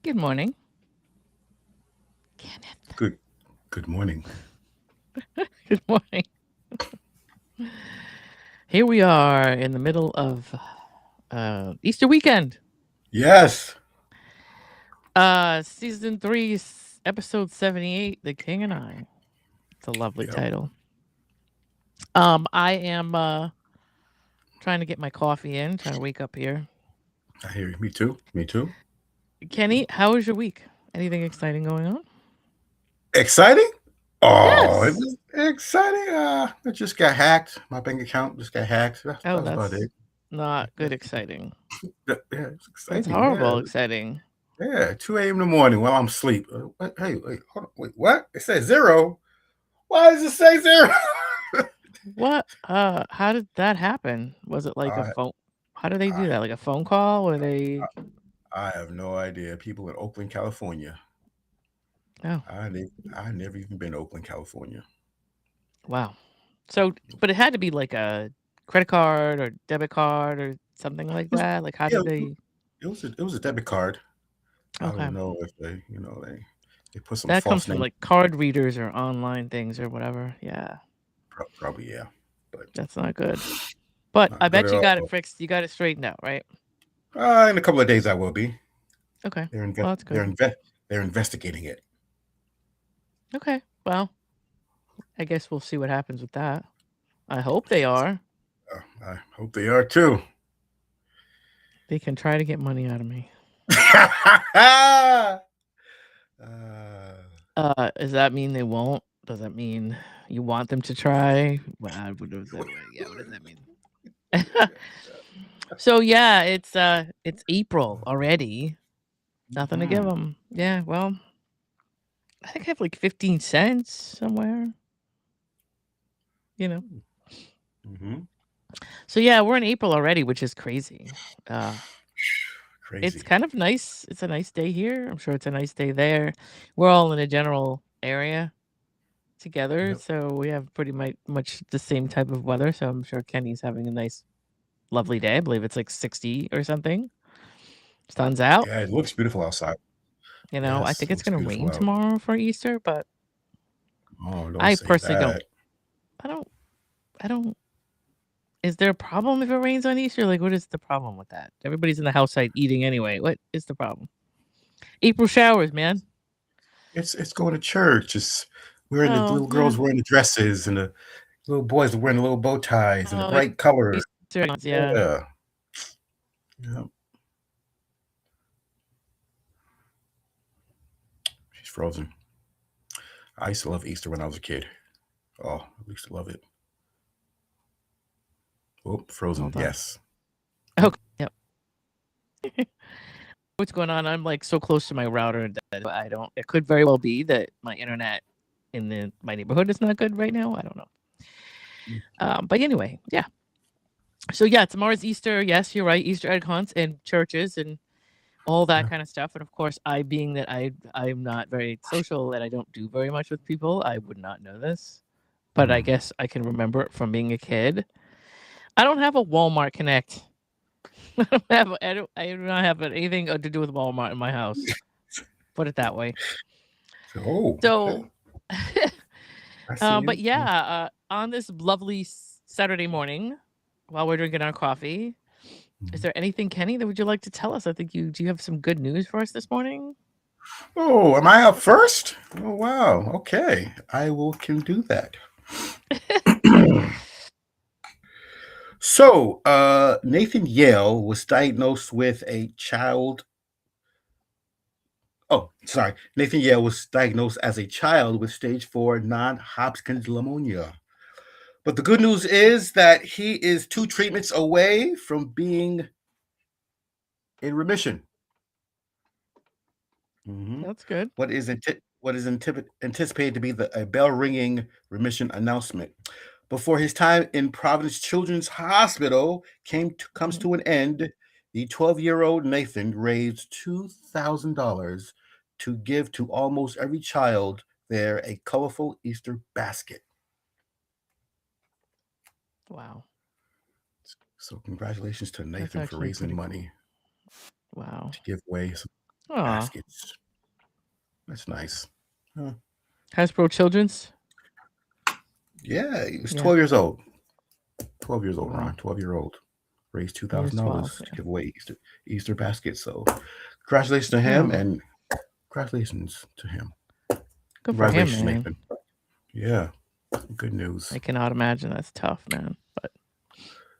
Good morning. Kenneth. Good morning. Good morning. Here we are in the middle of Easter weekend. Yes. Season 3, episode 78, The King and I. It's a lovely Yep. title. I am trying to get my coffee in, trying to wake up here. I hear you. Me too. Me too. Kenny, how was your week? Anything exciting going on? Exciting? Oh, it Yes. was exciting. It just got hacked. My bank account just got hacked. That Oh, was about that's it. not good exciting. Yeah, it's That's exciting. Yeah. horrible exciting. Yeah. 2 a.m. in the morning while I'm asleep. Hey, wait, hold on. Wait, what? It says zero. Why does it say zero? What? How did that happen? Was it like a I, phone? How do they I do that? Like a phone call or they? I have no idea. People in Oakland, California. Oh, I never even been to Oakland, California. wow. So, but it had to be like a credit card or debit card or something like It was, that. Like, how yeah, did they? it was a debit card. I Okay, don't know if they put some that comes false from name. like card readers or online things or whatever. Yeah, Probably, yeah, but that's not good. But I not good bet at you got it all. fixed. You got it straightened out, right? In a couple of days, I will be. Okay. They're Well, invest. that's good. They're investigating it. Okay. Well, I guess we'll see what happens with that. I hope they are. I hope they are too. They can try to get money out of me. uh, Does that mean they won't? Does that mean you want them to try? Well, what does that? Yeah, what does that mean? So yeah, it's April already. Nothing to give mhm, them. Yeah, well, I think I have like 15 cents somewhere. You know. mhm. So yeah, we're in April already, which is crazy. Uh, it's Crazy. kind of nice. It's a nice day here. I'm sure it's a nice day there. We're all in a general area together, Yep. so we have pretty much the same type of weather. So I'm sure Kenny's having a nice, lovely day. I believe it's like 60 or something. Sun's out. Yeah, it looks beautiful outside. I Yes, think it it's looks gonna beautiful rain out. tomorrow for Easter, but Oh, don't I say personally don't. that. I don't. I don't. Is there a problem if it rains on Easter? Like, what is the problem with that? Everybody's in the house side eating anyway. What is the problem? April showers, man. It's going to church. It's wearing the Oh, little girls wearing the dresses and the little boys are wearing the little bow ties and the oh, bright colors. Easter. Yeah. Yeah. Yeah. She's frozen. I used to love Easter when I was a kid. Oh, I used to love it. Oh, frozen. Hold on. Yes. Okay. Yep. What's going on? I'm like so close to my router that I don't. It could very well be that my internet in my neighborhood is not good right now. I don't know. But anyway, yeah. So yeah, tomorrow's Easter. Yes, you're right. Easter egg hunts and churches and all that Yeah. kind of stuff. And of course, I being that I'm not very social and I don't do very much with people, I would not know this. But I Mm. guess I can remember it from being a kid. I don't have a Walmart Connect. I do not have anything to do with Walmart in my house. Put it that way. Oh, okay. So, I see but you. yeah, Mm. on this lovely Saturday morning, while we're drinking our coffee, is Mhm. there anything, Kenny, that would you like to tell us? I think you do. You have some good news for us this morning. Oh, am I up first? Oh, wow. Okay. I will can do that. Nathan Yale was diagnosed with a child. Oh, sorry. Nathan Yale was diagnosed as a child with stage 4 non Hodgkin's pneumonia. But the good news is that he is 2 treatments away from being in remission. Mhm. That's good. Anticipated to be a bell ringing remission announcement. Before his time in Providence Children's Hospital comes Mhm. to an end, the 12-year-old Nathan raised $2,000 to give to almost every child there a colorful Easter basket. Wow, So congratulations to that's Nathan for actually raising pretty cool. money Wow. to give away. Aw. baskets. That's nice. Huh. Hasbro Children's? Yeah, he was Yeah. 12 years old. 12 years old, Wow. Ron. 12-year-old. Raised He was 12. $2,000 Yeah. to give away Easter baskets. So congratulations to him, Oh, and congratulations to him. good for him, Congratulations, man. Nathan. Yeah, good news. I cannot imagine that's tough, man. But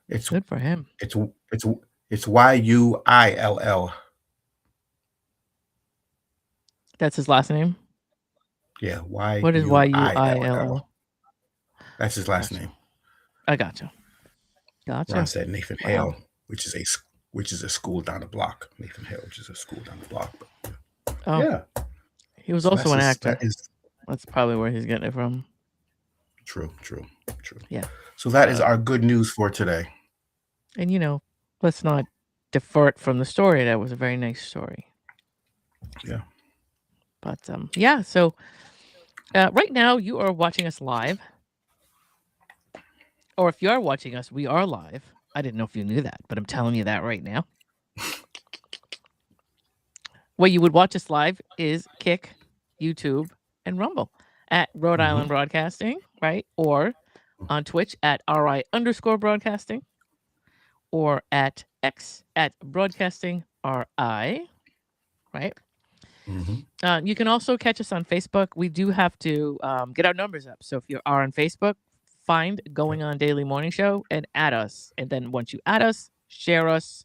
It's good for him. it's it's it's YUILL. That's his last name? Yeah, What is YUILL. YUILL? That's his last Gotcha. name. I gotcha. Ron Gotcha. said Nathan Wow. Hale, which is a school down the block. Nathan Hale, which is a school down the block. But, Oh, yeah, he was so also an actor. that is That's probably where he's getting it from. true. Yeah. So that is our good news for today. And, let's not divert from the story. That was a very nice story. Yeah. But, yeah, so right now you are watching us live. Or if you are watching us, we are live. I didn't know if you knew that, but I'm telling you that right now. Where you would watch us live is Kick, YouTube, and Rumble at Rhode Island Broadcasting, right? Or on Twitch at RI_broadcasting, or at X at Broadcasting RI, right? You can also catch us on Facebook. We do have to get our numbers up. So if you are on Facebook, find Going On Daily Morning Show and add us. And then once you add us, share us,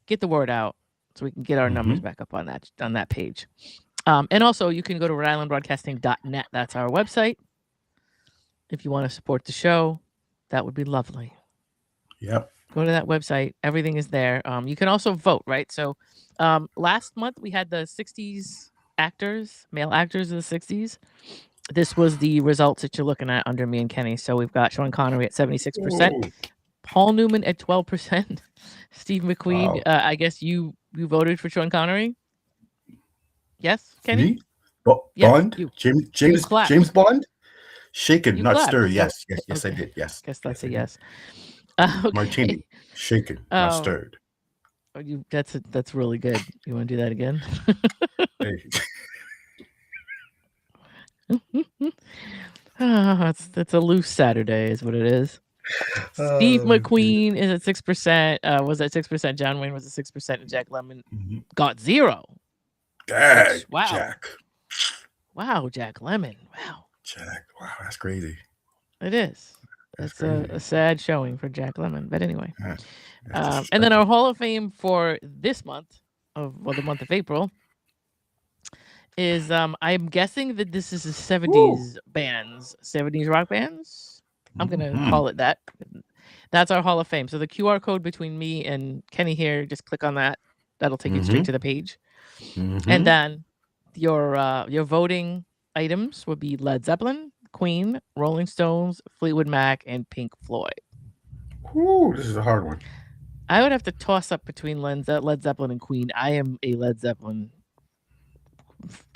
get the word out so we can get our numbers back up on that page. And also you can go to RhodeIslandBroadcasting.net. That's our website. If you want to support the show, that would be lovely. Yep. Go to that website. Everything is there. You can also vote, right? So last month we had the 60s actors, male actors of the 60s. This was the results that you're looking at under me and Kenny. So we've got Sean Connery at 76%, Paul Newman at 12%, Steve McQueen. Wow. I guess you voted for Sean Connery? Yes, Kenny? Me? Yes, Bond? you. James Bond? Shaken, You not clapped. stirred. So- Yes, okay. I did. Yes. Guess that's yes, a I yes. Okay. Martini. Shaken, not stirred. That's really good. You want to do that again? Hey. That's a loose Saturday, is what it is. Steve McQueen is at 6%. Was at 6%. John Wayne was at 6%, and Jack Lemmon got 0. Dang, Wow. Jack. Wow, Jack Lemmon. Wow. Jack. Wow, that's crazy. It is. That's It's a sad showing for Jack Lemmon. But anyway. That's And then our Hall of Fame for this month, the month of April, is I'm guessing that this is the 70s bands, 70s rock bands. I'm going to call it that. That's our Hall of Fame. So the QR code between me and Kenny here, just click on that. That'll take you straight to the page. And then your voting items would be Led Zeppelin, Queen, Rolling Stones, Fleetwood Mac, and Pink Floyd. Ooh, this is a hard one. I would have to toss up between Led Zeppelin and Queen. I am a Led Zeppelin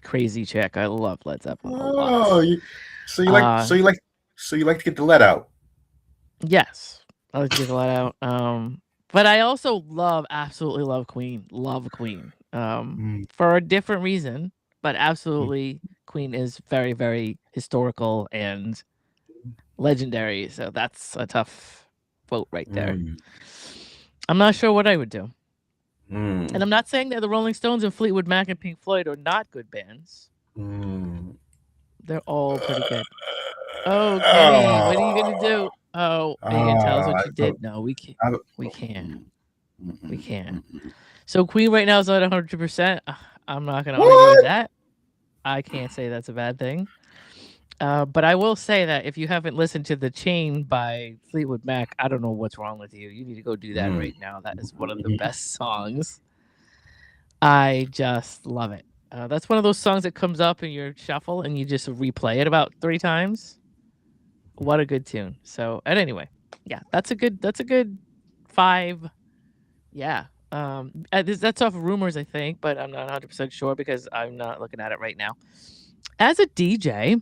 crazy chick. I love Led Zeppelin a lot. So you like to get the lead out. Yes, I like to get the lead out. But I also absolutely love Queen. Love Queen. For a different reason, but absolutely Queen is very, very historical and legendary. So that's a tough vote right there. I'm not sure what I would do. And I'm not saying that the Rolling Stones and Fleetwood Mac and Pink Floyd are not good bands. They're all pretty good. Oh, Kenny, what are you going to do? Oh, are you going to tell us what you did? No, we can't. We can't. We can't. So Queen right now is at 100%. I'm not going to argue with that. I can't say that's a bad thing. But I will say that if you haven't listened to The Chain by Fleetwood Mac, I don't know what's wrong with you. You need to go do that right now. That is one of the best songs. I just love it. That's one of those songs that comes up in your shuffle and you just replay it about 3 times. What a good tune. So, and anyway, yeah, that's a good 5. Yeah. That's off of rumors, I think, but I'm not 100% sure because I'm not looking at it right now. As a DJ,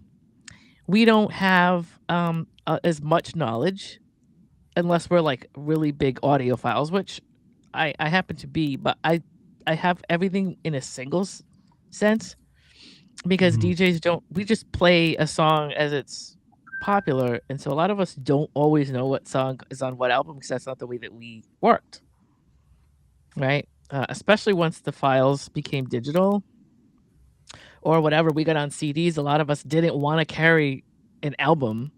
we don't have as much knowledge unless we're like really big audiophiles, which I happen to be, but I I have everything in a singles sense because Mhm. DJs don't. We just play a song as it's popular, and so a lot of us don't always know what song is on what album because that's not the way that we worked, right? Especially once the files became digital or whatever we got on CDs. A lot of us didn't want to carry an album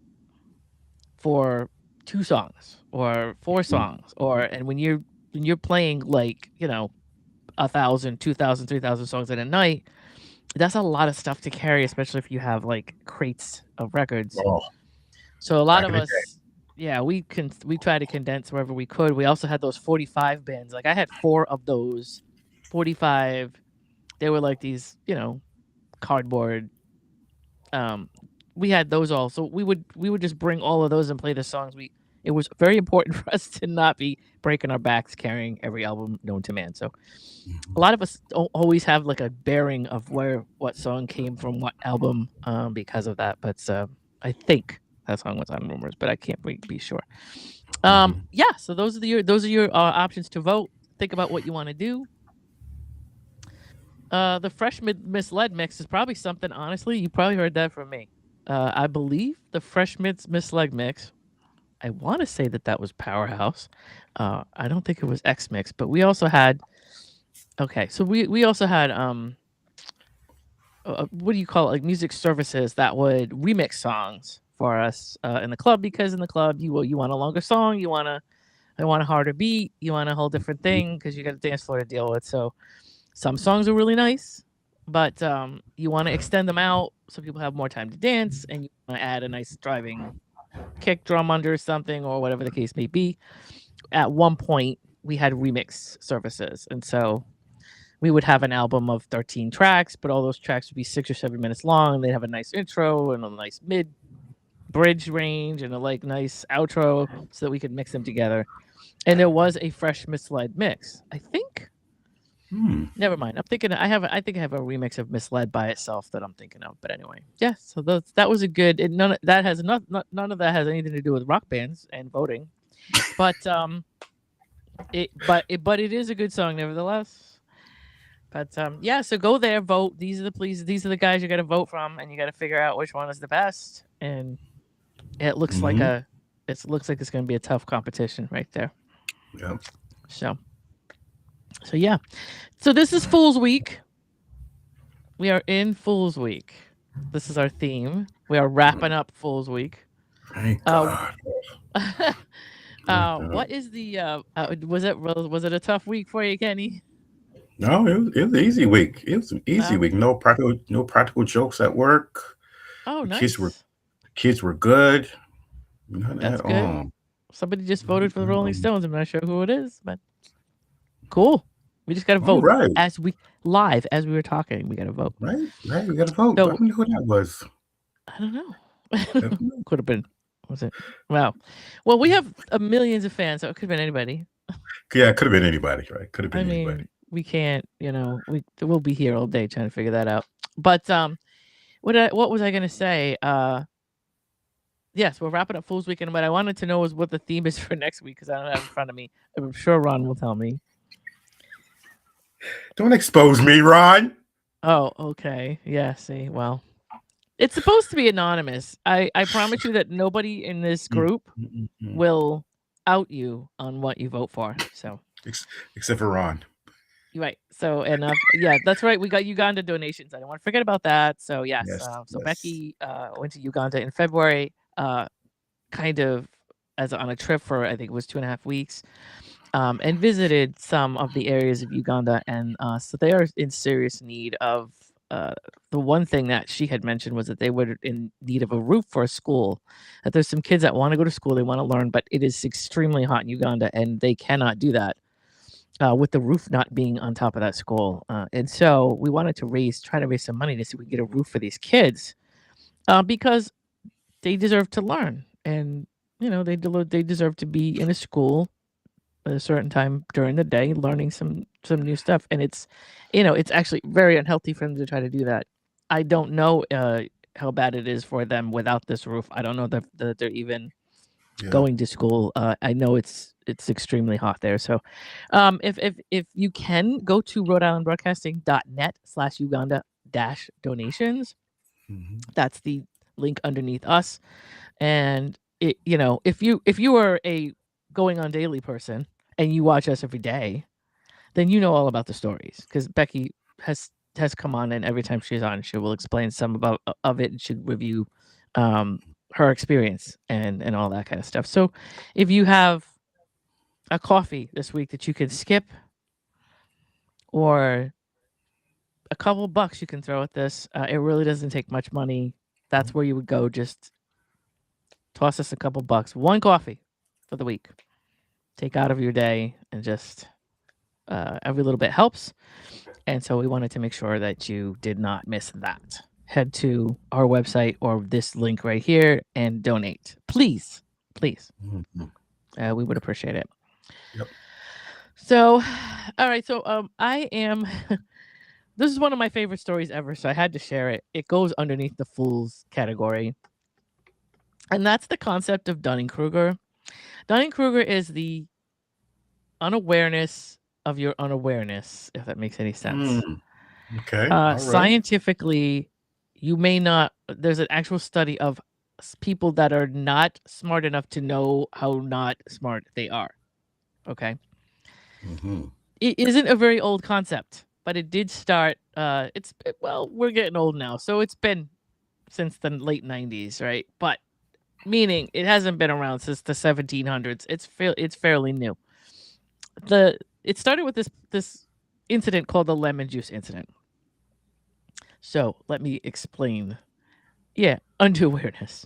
for 2 songs or 4 songs, or and when you're playing like 1,000, 2,000, 3,000 songs in a night, that's a lot of stuff to carry, especially if you have like crates of records. Oh, So a lot back of in the day. us, yeah, we try to condense wherever we could. We also had those 45 bins. Like I had 4 of those 45. They were like these, cardboard. Um, we had those all. So we would just bring all of those and play the songs. It was very important for us to not be breaking our backs carrying every album known to man. So a lot of us don't always have like a bearing of where what song came from what album because of that. But I think that song was on Rumors, but I can't be sure. Mhm. Yeah. So those are your options to vote. Think about what you want to do. The fresh misled mix is probably something. Honestly, you probably heard that from me. I believe the fresh misled mix. I want to say that was Powerhouse. I don't think it was X Mix, but we also had. Okay, so we also had what do you call it? Like music services that would remix songs for us in the club because in the club you want a longer song, you want a harder beat, you want a whole different thing because you got a dance floor to deal with. So some songs are really nice, but you want to extend them out so people have more time to dance, and you want to add a nice driving kick drum under something or whatever the case may be. At one point, we had remix services, and so we would have an album of 13 tracks, but all those tracks would be 6 or 7 minutes long. And they'd have a nice intro and a nice mid bridge range and a like nice outro so that we could mix them together. And there was a fresh misled mix. I think. Hmm. Never mind. I'm thinking. I think I have a remix of "Misled" by itself that I'm thinking of. But anyway, yeah. So that was a good. None of that has none of that has anything to do with rock bands and voting. But it is a good song nevertheless. But yeah. So go there, vote. These are the guys you got to vote from, and you got to figure out which one is the best. And it looks like Mhm. it's going to be a tough competition right there. Yep. So yeah. So this is Fool's Week. We are in Fool's Week. This is our theme. We are wrapping up Fool's Week. Thank Uh, God. Thank God. what is the was it a tough week for you, Kenny? No, it was an easy week. It was an easy Uh, week. No practical jokes at work. oh, The kids were nice. the kids were good. None That's at good. all. Somebody just voted for the Rolling Stones. I'm not sure who it is, but cool. We just got to All vote right. as we were talking. We got to vote. Right. We got to vote. I So wonder who that was. I don't know. I don't know. Could have been. Was it? Wow. Well, we have millions of fans, so it could have been anybody. Yeah, it could have been anybody, right? Could have I been anybody. mean, we can't, we'll be here all day trying to figure that out. But what was I gonna say? Yes, we're wrapping up Fool's Weekend. What I wanted to know is what the theme is for next week because I don't have it in front of me. I'm sure Ron will tell me. Don't expose me, Ron. Oh, okay. Yeah. See, well, it's supposed to be anonymous. I promise you that nobody in this group Mm. will out you on what you vote for. So. Except for Ron. Right. So and yeah, that's right. We got Uganda donations. I don't want to forget about that. So yes. Yes. So Yes. Becky went to Uganda in February, kind of as on a trip for I think it was 2.5 weeks, and visited some of the areas of Uganda, and so they are in serious need of. The one thing that she had mentioned was that they were in need of a roof for a school. That there's some kids that want to go to school, they want to learn, but it is extremely hot in Uganda, and they cannot do that with the roof not being on top of that school. And so we wanted to try to raise some money to see if we can get a roof for these kids because they deserve to learn. And, they deserve to be in a school at a certain time during the day learning some new stuff. And it's actually very unhealthy for them to try to do that. I don't know how bad it is for them without this roof. I don't know that they're even Yeah. going to school. I know it's extremely hot there. So if you can go to rhodeislandbroadcasting.net/Uganda-donations, Mhm. that's the link underneath us. And if you are a going on daily person and you watch us every day, then you know all about the stories, because Becky has come on, and every time she's on, she will explain some about of it, and she'll review um, her experience and all that kind of stuff. So if you have a coffee this week that you can skip, or a couple bucks you can throw at this, it really doesn't take much money. That's where you would go. Just toss us a couple bucks, one coffee for the week. Take out of your day, and just every little bit helps. And so we wanted to make sure that you did not miss that. Head to our website or this link right here and donate. Please, please. Mhm. We would appreciate it. Yep. So, all right. So, I am. This is one of my favorite stories ever, so I had to share it. It goes underneath the fools category, and that's the concept of Dunning Kruger. Dunning Kruger is the unawareness of your unawareness, if that makes any sense. Okay. All right. Scientifically, you may not. There's an actual study of people that are not smart enough to know how not smart they are. Okay, Mhm. it isn't a very old concept, but it did start. We're getting old now, so it's been since the late '90s, right? But meaning it hasn't been around since the 1700s. It's fairly new. It started with this incident called the lemon juice incident. So let me explain. Yeah, underawareness.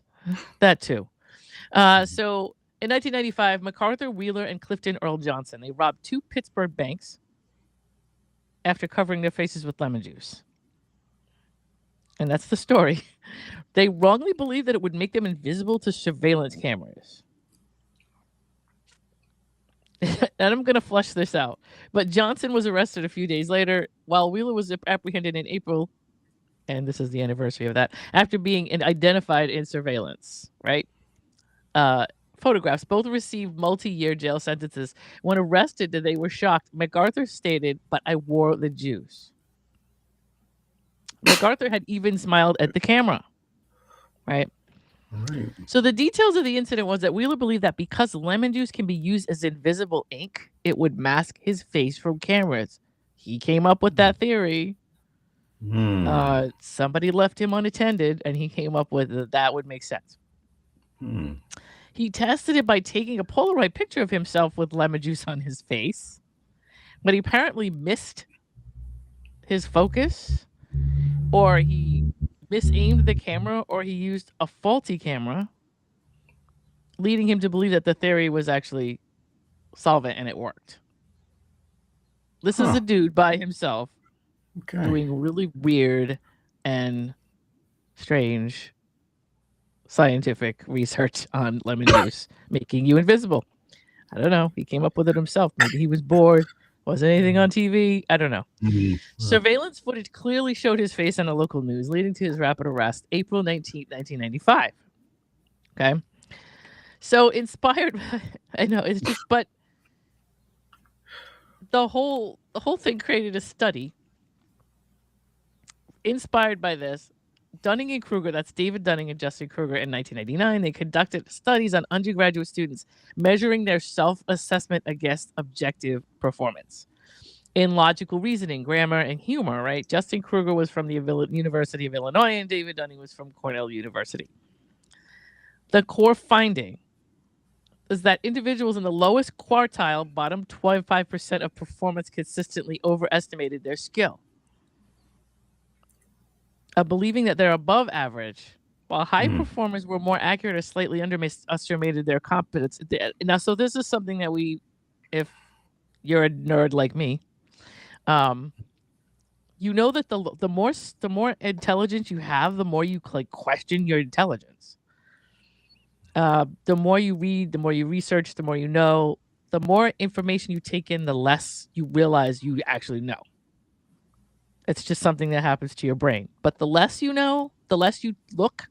That too. So in 1995, MacArthur Wheeler and Clifton Earl Johnson, they robbed two Pittsburgh banks after covering their faces with lemon juice. And that's the story. They wrongly believed that it would make them invisible to surveillance cameras. And I'm going to flesh this out. But Johnson was arrested a few days later, while Wheeler was apprehended in April, and this is the anniversary of that, after being identified in surveillance, right? Photographs. Both received multi-year jail sentences. When arrested, they were shocked. MacArthur stated, "But I wore the juice." MacArthur had even smiled at the camera, right? Right. So the details of the incident was that Wheeler believed that because lemon juice can be used as invisible ink, it would mask his face from cameras. He came up with that theory. Somebody left him unattended, and he came up with that would make sense. He tested it by taking a Polaroid picture of himself with lemon juice on his face, but he apparently missed his focus, or he misaimed the camera, or he used a faulty camera, leading him to believe that the theory was actually solvent and it worked. This is a dude by himself doing really weird and strange scientific research on lemon juice making you invisible. I don't know. He came up with it himself. Maybe he was bored. Wasn't anything on TV. I don't know. Surveillance footage clearly showed his face on the local news, leading to his rapid arrest, April 19th, 1995. Okay. So inspired by, I know it's just, but the whole thing created a study inspired by this. Dunning and Kruger, that's David Dunning and Justin Kruger, in 1999, they conducted studies on undergraduate students measuring their self-assessment against objective performance in logical reasoning, grammar, and humor, right? Justin Kruger was from the University of Illinois, and David Dunning was from Cornell University. The core finding is that individuals in the lowest quartile, bottom 25% of performance, consistently overestimated their skill, believing that they're above average, while high performers were more accurate or slightly underestimated their competence. Now, so this is something that if you're a nerd like me, you know that the more intelligence you have, the more you question your intelligence. The more you read, the more you research, the more you know, the more information you take in, the less you realize you actually know. It's just something that happens to your brain. But the less you know, the less you look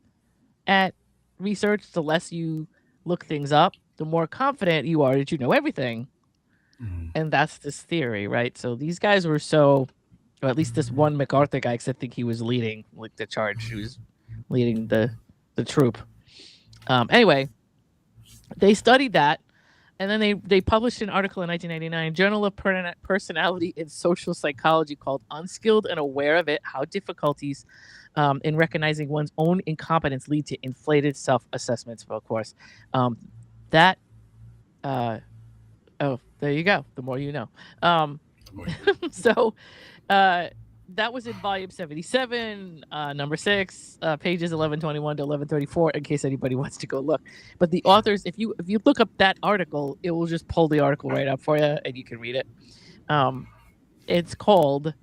at research, the less you look things up, the more confident you are that you know everything. Mm. And that's this theory, right? So these guys were so, or at least this one MacArthur guy, because I think he was leading like the charge. He was leading the troop. Anyway, they studied that, and then they published an article in 1999, Journal of Personality and Social Psychology, called "Unskilled and Aware of It: How Difficulties in Recognizing One's Own Incompetence Lead to Inflated Self-Assessments." Well, of course, that. Oh, there you go. The more you know. Um, so uh, that was in volume 77, number 6, pages 1121 to 1134, in case anybody wants to go look. But the authors, if you look up that article, it will just pull the article right up for you and you can read it. Um, it's called,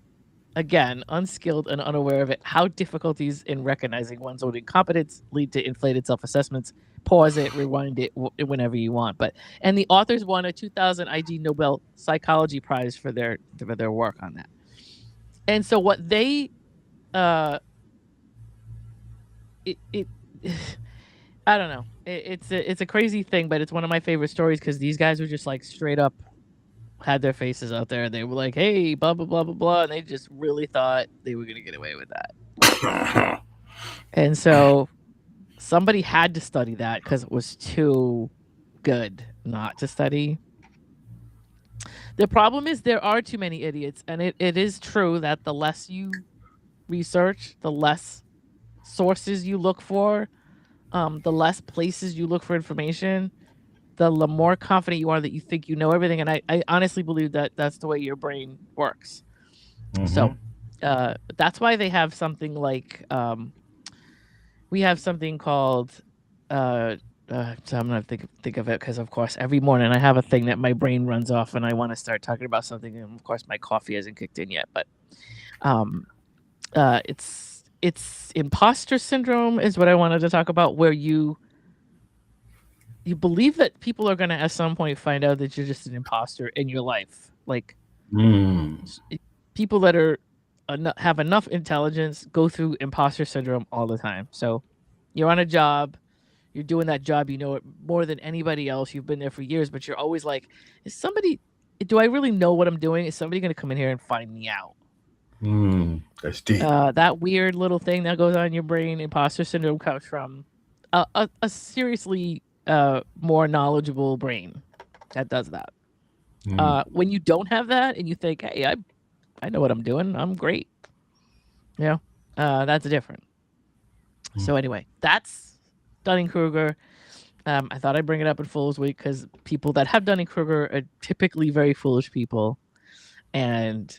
again, "Unskilled and Unaware of It: How Difficulties in Recognizing One's Own Incompetence Lead to Inflated Self-Assessments." Pause it, rewind it whenever you want. And the authors won a 2000 IG Nobel Psychology Prize for their work on that. And so what they uh it I don't know. It's a crazy thing, but it's one of my favorite stories because these guys were just like straight up had their faces out there. They were like, "Hey, blah blah blah blah blah," and they just really thought they were gonna get away with that. And so somebody had to study that because it was too good not to study. The problem is there are too many idiots, and it is true that the less you research, the less sources you look for, the less places you look for information, the more confident you are that you think you know everything. And I honestly believe that that's the way your brain works. Mm-hmm. So that's why they have something like we have something called so I'm gonna think of it because of course every morning I have a thing that my brain runs off and I want to start talking about something, and of course my coffee hasn't kicked in yet. But um, it's imposter syndrome is what I wanted to talk about, where you believe that people are gonna at some point find out that you're just an imposter in your life, like Mm. people that are have enough intelligence go through imposter syndrome all the time. So you're on a job, you're doing that job, you know it more than anybody else. You've been there for years, but you're always like, is somebody? Do I really know what I'm doing? Is somebody going to come in here and find me out? Mm. That's deep. That weird little thing that goes on in your brain, imposter syndrome, comes from a seriously more knowledgeable brain that does that. Mm. When you don't have that and you think, hey, I know what I'm doing, I'm great. You know, that's different. Mm. So anyway, that's Dunning Kruger. I thought I'd bring it up in Fool's Week because people that have Dunning Kruger are typically very foolish people, and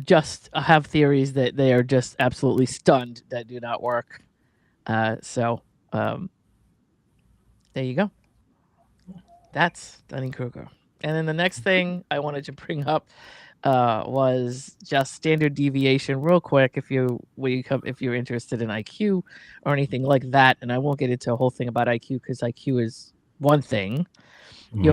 just have theories that they are just absolutely stunned that do not work. So there you go. That's Dunning Kruger. And then the next thing I wanted to bring up was just standard deviation, real quick. If you're interested in IQ or anything like that, and I won't get into a whole thing about IQ because IQ is one thing. Mm.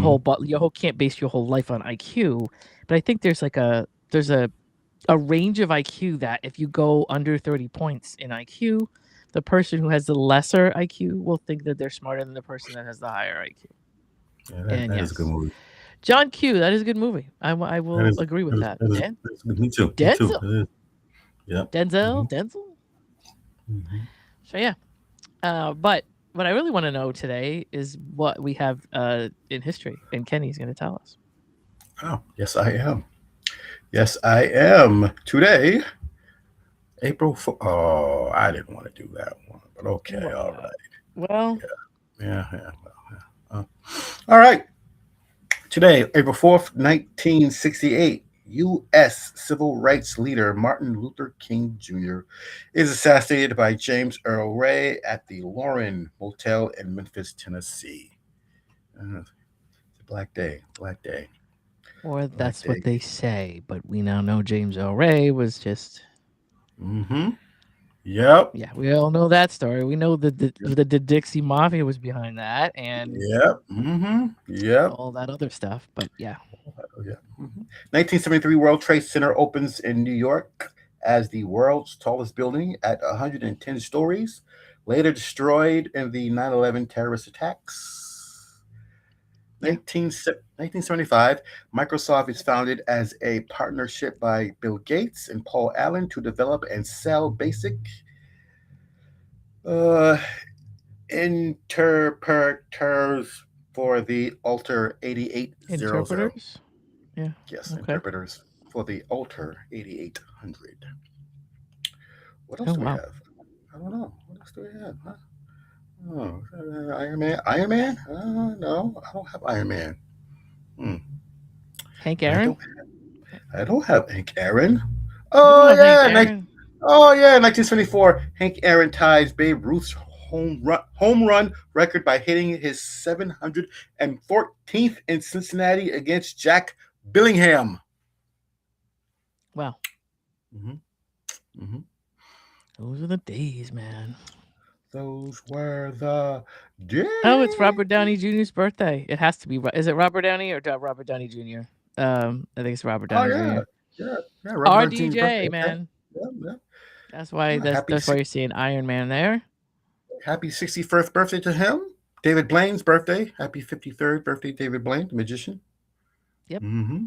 Your whole can't base your whole life on IQ, but I think there's a range of IQ that if you go under 30 points in IQ, the person who has the lesser IQ will think that they're smarter than the person that has the higher IQ. Yeah, And that is a good yes, movie. John Q. That is a good movie. I That will is agree with that. that's good. Me too. Me too. Denzel, It is. Yep. Mm-hmm. Denzel. Mm-hmm. So yeah. But what I really want to know today is what we have in history, and Kenny's going to tell us. Oh, yes, I am. Yes, I am. Today, April. Oh, I didn't want to do that one, but okay, Why all not? right. Well, Yeah, yeah. Well, yeah. All right. Today, April 4th, 1968, U.S. civil rights leader Martin Luther King Jr. is assassinated by James Earl Ray at the Lauren Motel in Memphis, Tennessee. It's a black day, black day, or black that's day. what they say, but we now know James L. Ray was just. Mm-hmm. Yep. Yeah, we all know that story. We know that the Dixie Mafia was behind that, and Yep. Mm-hmm. Yep. all that other stuff. But yeah, Oh, yeah. 1973 World Trade Center opens in New York as the world's tallest building at 110 stories, later destroyed in the 9/11 terrorist attacks. Yeah. 1975, Microsoft is founded as a partnership by Bill Gates and Paul Allen to develop and sell basic uh, interpreters for the Alter 8800. Interpreters. Yeah. Yes, Okay. interpreters for the Alter 8800. What else Oh do we wow. have? I don't know. What else do we have? Huh? Oh, Iron Man. Iron Man? No, I don't have Iron Man. Hmm. Hank I Aaron. don't. I don't have Hank Aaron. You don't Oh have Hank yeah, Aaron. oh yeah, 1974. Hank Aaron ties Babe Ruth's home run record by hitting his 714th in Cincinnati against Jack Billingham. Wow. Mm-hmm. Mm-hmm. Those are the days, man. Those were the days. Oh, it's Robert Downey Jr.'s birthday. It has to be. Is it Robert Downey or Robert Downey Jr.? I think it's Robert Oh Downey yeah, Jr. yeah. Robert Downey Jr.'s birthday. RDJ, Okay. man. Yeah, yeah. That's why Happy that's why you're seeing Iron Man there. happy 61st birthday to him. David Blaine's birthday. Happy 53rd birthday, David Blaine, the magician. Yep. Mm-hmm.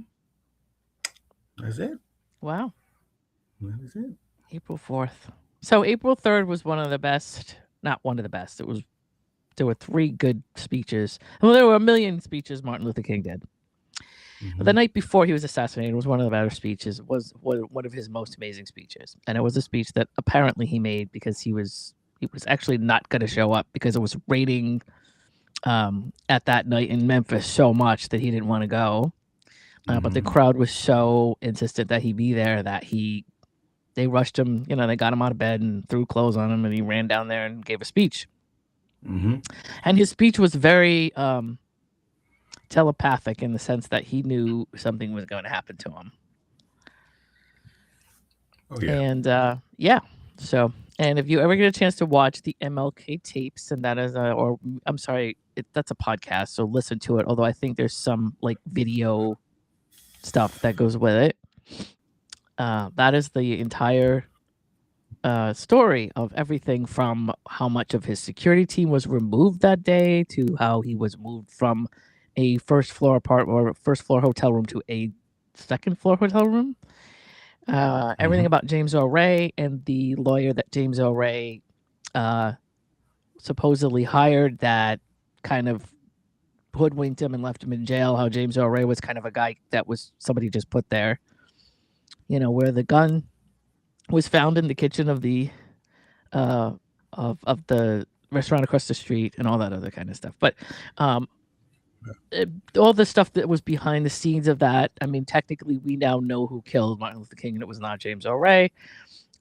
That's it. Wow. That is it. April 4th. So April 3rd was one of the best. Not one of the best. There were 3 good speeches. Well, there were a million speeches Martin Luther King did. Mm-hmm. But the night before he was assassinated was one of the better speeches. Was one of his most amazing speeches, and it was a speech that apparently he made because he was actually not going to show up because it was raining at that night in Memphis so much that he didn't want to go. But the crowd was so insistent that he be there that they rushed him. You know, they got him out of bed and threw clothes on him, and he ran down there and gave a speech. Mm-hmm. And his speech was very telepathic in the sense that he knew something was going to happen to him. Oh yeah. And so, and if you ever get a chance to watch the MLK tapes, and that is I'm sorry, that's a podcast, so listen to it. Although I think there's some like video stuff that goes with it. That is the entire story of everything from how much of his security team was removed that day to how he was moved from a first floor hotel room to a second floor hotel room. Everything about James Earl Ray and the lawyer that James Earl Ray supposedly hired that kind of hoodwinked him and left him in jail. How James Earl Ray was kind of a guy that was somebody just put there. You know, where the gun was found in the kitchen of the of the restaurant across the street and all that other kind of stuff. But all the stuff that was behind the scenes of that, I mean, technically we now know who killed Martin Luther King, and it was not James Earl Ray.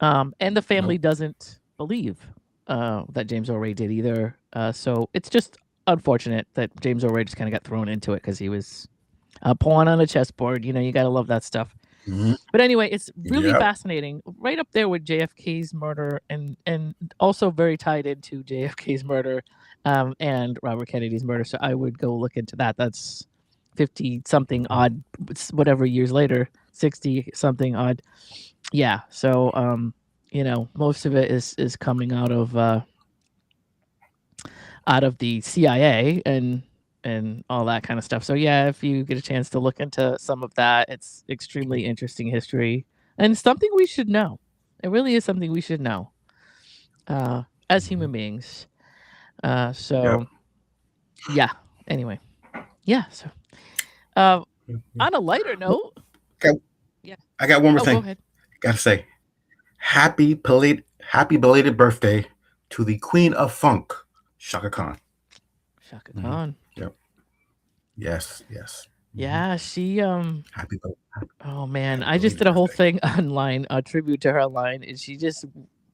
And the family doesn't believe that James Earl Ray did either. So it's just unfortunate that James Earl Ray just kind of got thrown into it because he was pulling on a chessboard. You know, you got to love that stuff. Mm-hmm. But anyway, it's really fascinating, right up there with JFK's murder, and also very tied into JFK's murder and Robert Kennedy's murder. So I would go look into that. That's 50 something odd, whatever years later, 60 something odd. Yeah. So you know, most of it is coming out of the CIA and all that kind of stuff. So yeah, if you get a chance to look into some of that, it's extremely interesting history and something we should know. It really is something we should know as human beings. So yeah. Anyway, yeah. So on a lighter note, I got one more go thing. ahead. Gotta say, happy belated birthday to the Queen of Funk, Shaka Khan. Shaka Khan. Yep. Yes. Yeah, she Happy. Oh man, I just did a whole thing online, a tribute to her online, and she just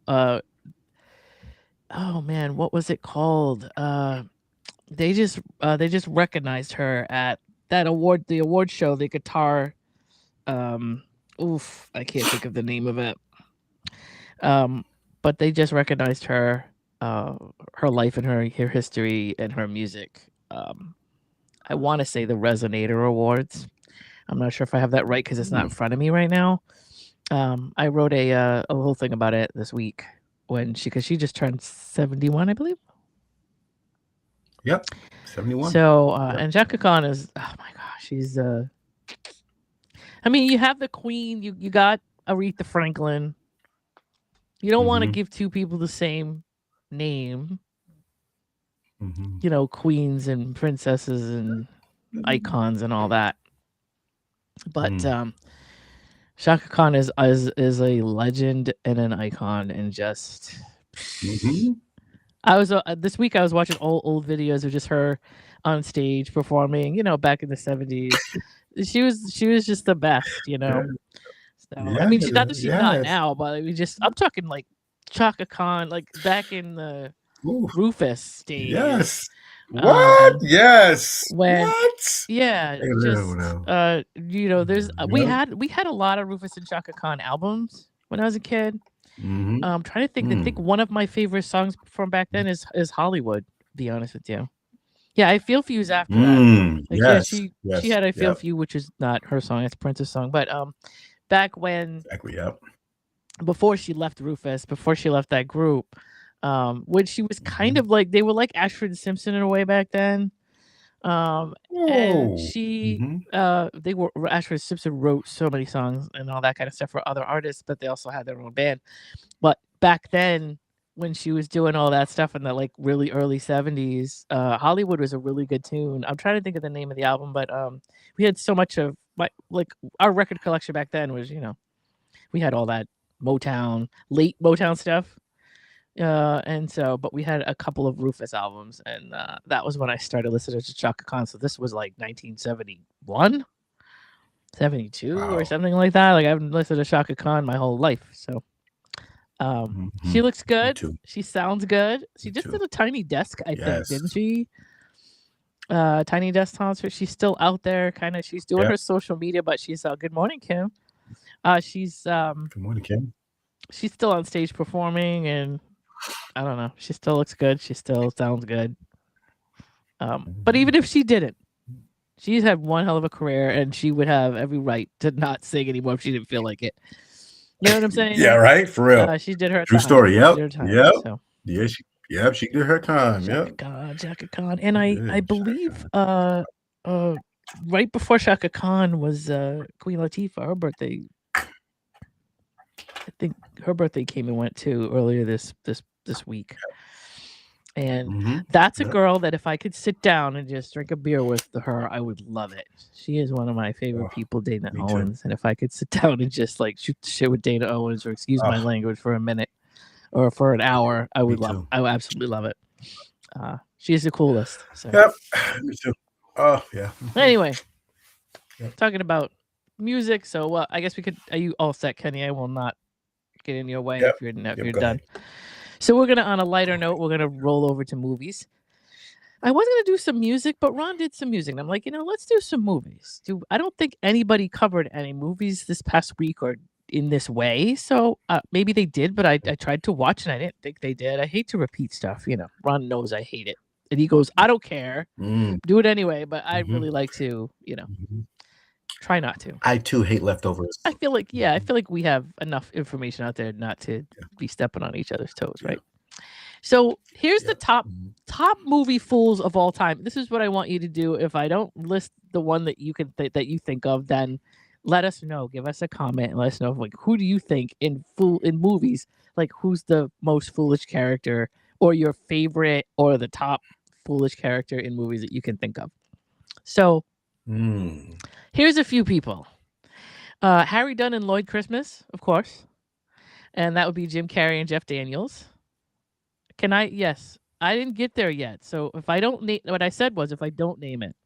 oh man, what was it called? They just recognized her at that the award show, the guitar I can't think of the name of it. But they just recognized her life and her history and her music. I want to say the Resonator Awards. I'm not sure if I have that right because it's not in front of me right now. I wrote a whole thing about it this week because she just turned 71, I believe. Yep. 71. So, Yep. and Chaka Khan is, oh my gosh, she's, I mean, you have the Queen, you got Aretha Franklin. You don't want to Mhm. give two people the same name, Mhm. you know, queens and princesses and icons and all that. But Mm. Shaka Khan is a legend and an icon, and just Mhm. I was this week I was watching old videos of just her on stage performing. You know, back in the 70s, she was just the best. You Yeah. know, so I Yeah. mean, she not that she's not Yes. now, but I mean, just I'm talking like Chaka Khan, like back in the Ooh. Rufus days. Yes. What? Yes. When What? yeah, Hey, no, just no. you know, there's Yep. we had a lot of Rufus and Chaka Khan albums when I was a kid. Mhm. Trying to think. I think Mm. one of my favorite songs from back then is Hollywood. To be honest with you, yeah, I Feel For You's after that. Mm. Like yeah, Yes. she Yes. had I Feel Yep. For You, which is not her song; it's Prince's song. But back when Exactly. Yep. before she left Rufus, before she left that group, when she was kind Mhm. of like they were like Ashford and Simpson in a way back then. And Oh. she Mhm. they were Ashford and Simpson wrote so many songs and all that kind of stuff for other artists, but they also had their own band. But back then, when she was doing all that stuff in the like really early 70s, Hollywood was a really good tune. I'm trying to think of the name of the album, but we had so much of my like our record collection back then was, you know, we had all that Motown, late Motown stuff. And so, but we had a couple of Rufus albums, and that was when I started listening to Chaka Khan. So this was like 1971, 72, or Wow. something like that. Like I've listened to Shaka Khan my whole life. So she Mhm. looks Me good. too. She sounds good. She Me just too. did a Tiny Desk, I think, Yes. didn't she? Tiny Desk concert. She's still out there, kind of. She's doing Yep. her social media, but she's good morning, Kim. She's Good morning, Kim. she's still on stage performing, and I don't know. She still looks good. She still sounds good. But Mhm. even if she didn't, she's had one hell of a career, and she would have every right to not sing anymore if she didn't feel like it. You know what I'm Yeah, saying? right? For real. She did her True time. story. She Yep. did her time. Yep. So Yeah, she did her time. Shaka Yep. Khan, Shaka Khan, and She I did. Shaka believe Khan. uh right before Shaka Khan was Queen Latifah. Her birthday, I think her birthday came and went too earlier this week. And Mhm. that's a Yep. girl that if I could sit down and just drink a beer with her, I would love it. She is one of my Oh, favorite people, Dana me too. Owens. And if I could sit down and just like shoot the shit with Dana Owens, or excuse my Oh, language, for a minute or for an hour, me too. I would absolutely love it. She's the coolest. So Yep. Me too. Oh, yeah. Mhm. anyway, Yep. talking about music. So I guess we could. Are you all set, Kenny? I will not get in your way Yep. if Yep. you're Go done. ahead. So we're gonna, on a Go lighter ahead. note, we're gonna roll over to movies. I was gonna do some music, but Ron did some music. And I'm like, let's do some movies. I don't think anybody covered any movies this past week or in this way. So maybe they did, but I tried to watch and I didn't think they did. I hate to repeat stuff. Ron knows I hate it, and he goes, "I don't care, Mm. do it anyway." But I Mhm. really like to, Mhm. try not to. I too hate leftovers. I feel like, yeah, I Mhm. feel like we have enough information out there not to Yeah. be stepping on each other's toes, Yeah. right? So here's the Yeah. top Mhm. top movie fools of all time. This is what I want you to do. If I don't list the one that you can that you think of, then let us know. Give us a comment and let us know, like, who do you think in movies, like who's the most foolish character, or your favorite, or the top foolish character in movies that you can think of. So Mm. here's a few people. Harry Dunn and Lloyd Christmas, of course, and that would be Jim Carrey and Jeff Daniels. Can I? Yes, I didn't get there yet. So if I don't name, what I said was, if I don't name it,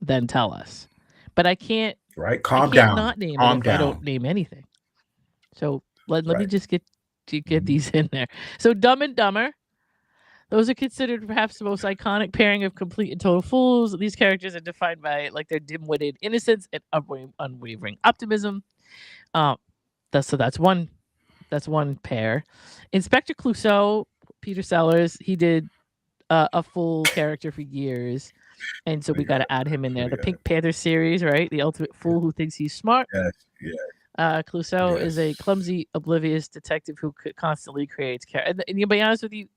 then tell us. But I can't. Right. I Calm can't down. not name it Calm if I don't down. name anything. So let me Right. just get Mhm. these in there. So Dumb and Dumber. Those are considered perhaps the most iconic pairing of complete and total fools. These characters are defined by like their dim-witted innocence and unwavering optimism. Um, that's one. That's one pair. Inspector Clouseau, Peter Sellers. He did a full character for years, and so We we got got it. to add him in there. We The got it. Pink Panther series, right? The ultimate fool who thinks he's smart. Yes. Yes. Clouseau is a Yes. clumsy, oblivious detective who constantly creates character. And to be honest with you,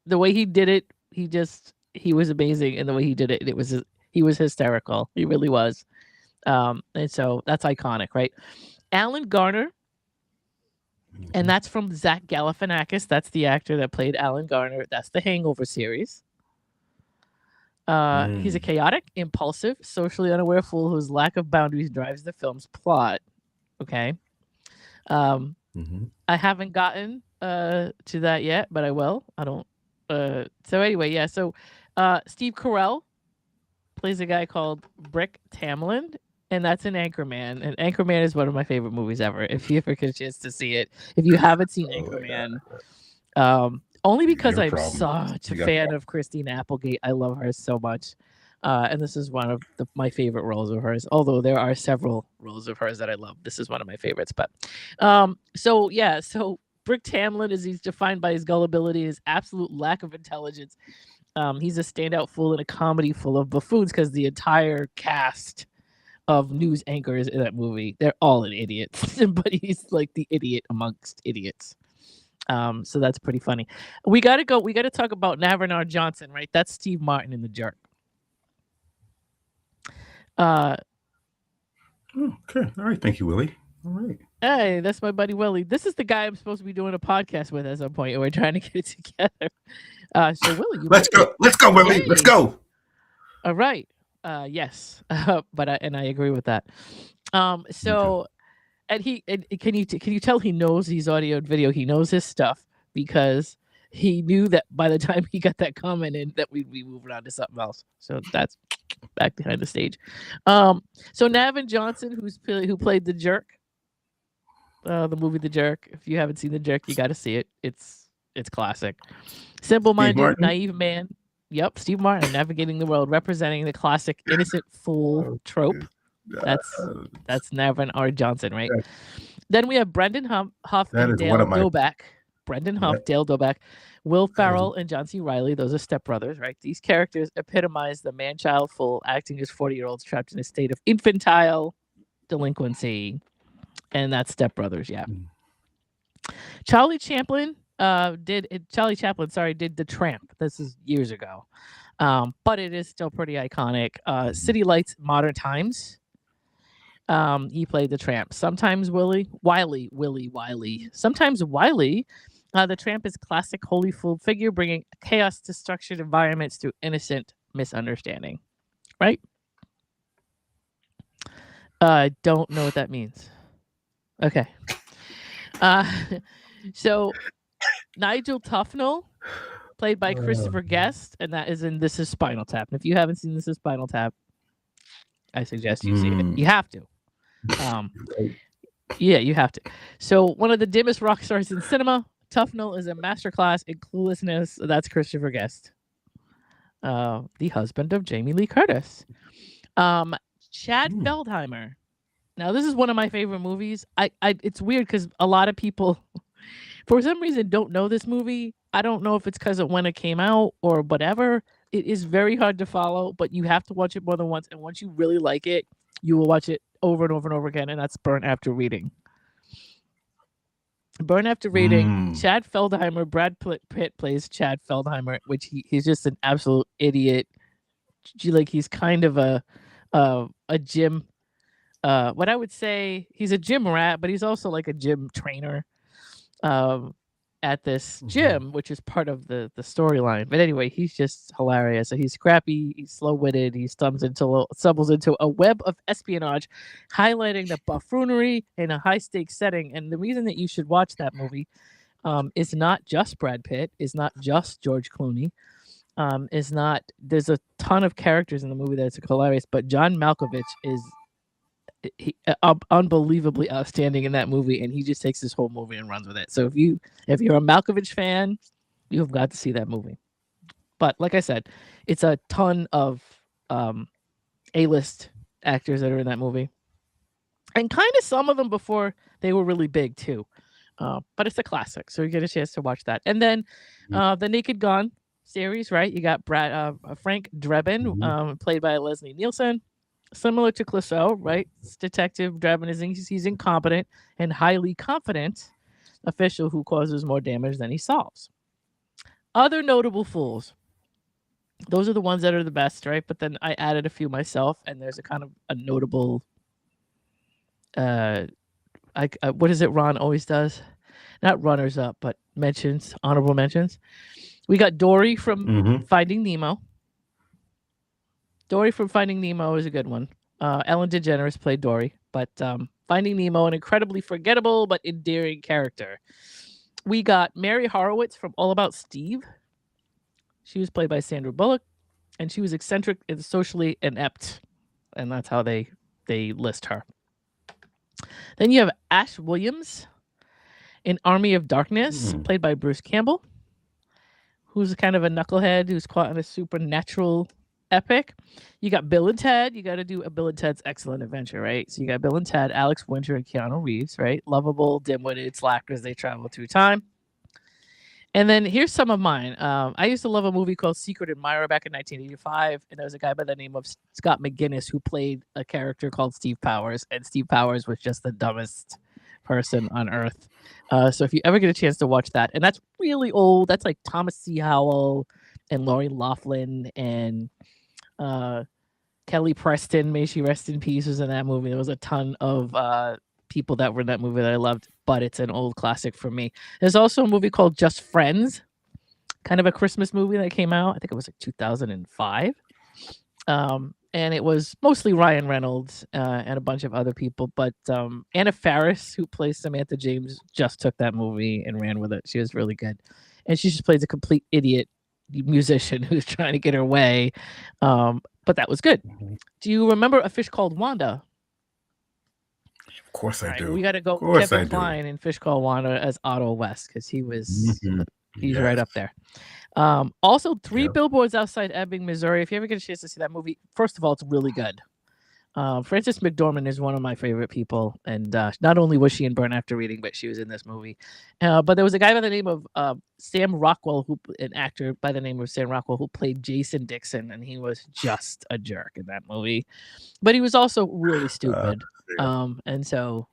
the way he did it, he just he was amazing in the way he did it. He was hysterical. He really was. And so that's iconic, right? Alan Garner, and that's from Zach Galifianakis. That's the actor that played Alan Garner. That's the Hangover series. He's a chaotic, impulsive, socially unaware fool whose lack of boundaries drives the film's plot. Okay. I haven't gotten to that yet, but I will. I don't. So anyway, yeah. So Steve Carell plays a guy called Brick Tamland, and that's an Anchorman. And Anchorman is one of my favorite movies ever. If you ever get a chance to see it, if you haven't seen Anchorman, only because I'm such a fan of Christine Applegate. I love her so much. And this is one of my favorite roles of hers. Although there are several roles of hers that I love, this is one of my favorites. But so Brick Tamland he's defined by his gullibility, his absolute lack of intelligence. He's a standout fool in a comedy full of buffoons because the entire cast of news anchors in that movie, they're all idiots, but he's like the idiot amongst idiots. So that's pretty funny. We got to talk about Navarnar Johnson, right? That's Steve Martin in The Jerk. Okay. All right. Thank you, Willie. All right. Hey, that's my buddy Willie. This is the guy I'm supposed to be doing a podcast with at some point. We're trying to get it together. So Willie, let's go. Let's go, Willie. Hey. Let's go. All right. Yes. But I agree with that. So, okay. And can you tell he knows he's audio and video? He knows his stuff because he knew that by the time he got that comment in that we'd be moving on to something else. So that's back behind the stage. So Navin Johnson, who played the Jerk, the movie The Jerk. If you haven't seen The Jerk, you got to see it. It's classic. Simple-minded, naive man. Yep, Steve Martin, navigating the world, representing the classic innocent fool trope. That's Navin R. Johnson, right? Then we have Brendan Huff and Dale Doback. Brendan Huff, Dale Doback, Will Ferrell, and John C. Reilly. Those are stepbrothers, right? These characters epitomize the man-child fool acting as 40-year-olds trapped in a state of infantile delinquency. And that's Step Brothers, yeah. Charlie Chaplin did The Tramp. This is years ago. But it is still pretty iconic. City Lights, Modern Times. He played the Tramp. Sometimes Willie. Sometimes Wiley. The Tramp is classic holy fool figure, bringing chaos to structured environments through innocent misunderstanding. Right? Don't know what that means. Okay. So Nigel Tufnell, played by Christopher Guest, and that is in This Is Spinal Tap. And if you haven't seen This Is Spinal Tap, I suggest you see it. You have to. Yeah, you have to. So one of the dimmest rock stars in cinema, Tufnell is a masterclass in cluelessness. That's Christopher Guest, the husband of Jamie Lee Curtis. Chad Feldheimer. Now, this is one of my favorite movies. It's weird because a lot of people, for some reason, don't know this movie. I don't know if it's because of when it came out or whatever. It is very hard to follow, but you have to watch it more than once. And once you really like it, you will watch it over and over and over again. And that's Burn After Reading. Burn After Reading. Chad Feldheimer. Brad Pitt plays Chad Feldheimer, which he's just an absolute idiot. Like he's kind of a gym. What I would say, he's a gym rat, but he's also like a gym trainer at this gym, which is part of the storyline. But anyway, he's just hilarious. So he's scrappy, he's slow-witted, he stumbles into a web of espionage, highlighting the buffoonery in a high-stakes setting. And the reason that you should watch that movie is not just Brad Pitt, is not just George Clooney, there's a ton of characters in the movie that's hilarious, but John Malkovich is unbelievably outstanding in that movie, and he just takes this whole movie and runs with it. So if you're a Malkovich fan, you've got to see that movie. But like I said, it's a ton of A-list actors that are in that movie, and kind of some of them before they were really big too. But it's a classic, so you get a chance to watch that. And then the Naked Gun series, right? You got Frank Drebin, played by Leslie Nielsen. Similar to Clouseau, right? Detective Drebin he's incompetent and highly confident official who causes more damage than he solves. Other notable fools. Those are the ones that are the best, right? But then I added a few myself, and there's a kind of a notable. What is it? Ron always does, not runners up, but mentions, honorable mentions. We got Dory from Mm-hmm. Finding Nemo. Dory from Finding Nemo is a good one. Ellen DeGeneres played Dory, but Finding Nemo, an incredibly forgettable but endearing character. We got Mary Horowitz from All About Steve. She was played by Sandra Bullock, and she was eccentric and socially inept, and that's how they list her. Then you have Ash Williams in Army of Darkness, played by Bruce Campbell, who's kind of a knucklehead who's caught in a supernatural epic. You got Bill and Ted. You got to do a Bill and Ted's Excellent Adventure, right? So you got Bill and Ted, Alex Winter, and Keanu Reeves, right? Lovable, dim-witted slackers. They travel through time. And then here's some of mine. I used to love a movie called Secret Admirer back in 1985, and there was a guy by the name of Scott McGinnis who played a character called Steve Powers, and Steve Powers was just the dumbest person on earth. So if you ever get a chance to watch that, and that's really old, that's like Thomas C. Howell and Lori Loughlin and Kelly Preston, may she rest in peace, was in that movie. There was a ton of people that were in that movie that I loved, but it's an old classic for me. There's also a movie called Just Friends, kind of a Christmas movie that came out. I think it was like 2005. And it was mostly Ryan Reynolds and a bunch of other people, but Anna Faris, who plays Samantha James, just took that movie and ran with it. She was really good. And she just plays a complete idiot musician who's trying to get her way. But that was good. Do you remember A Fish Called Wanda? Of course I do. We got to go Kevin Kline in Fish Called Wanda as Otto West, because he was he's right up there. Also, Three Billboards Outside Ebbing, Missouri. If you ever get a chance to see that movie, first of all, it's really good. Frances McDormand is one of my favorite people, and not only was she in Burn After Reading, but she was in this movie. But there was a guy by the name of Sam Rockwell, an actor by the name of Sam Rockwell, who played Jason Dixon, and he was just a jerk in that movie. But he was also really stupid. And so,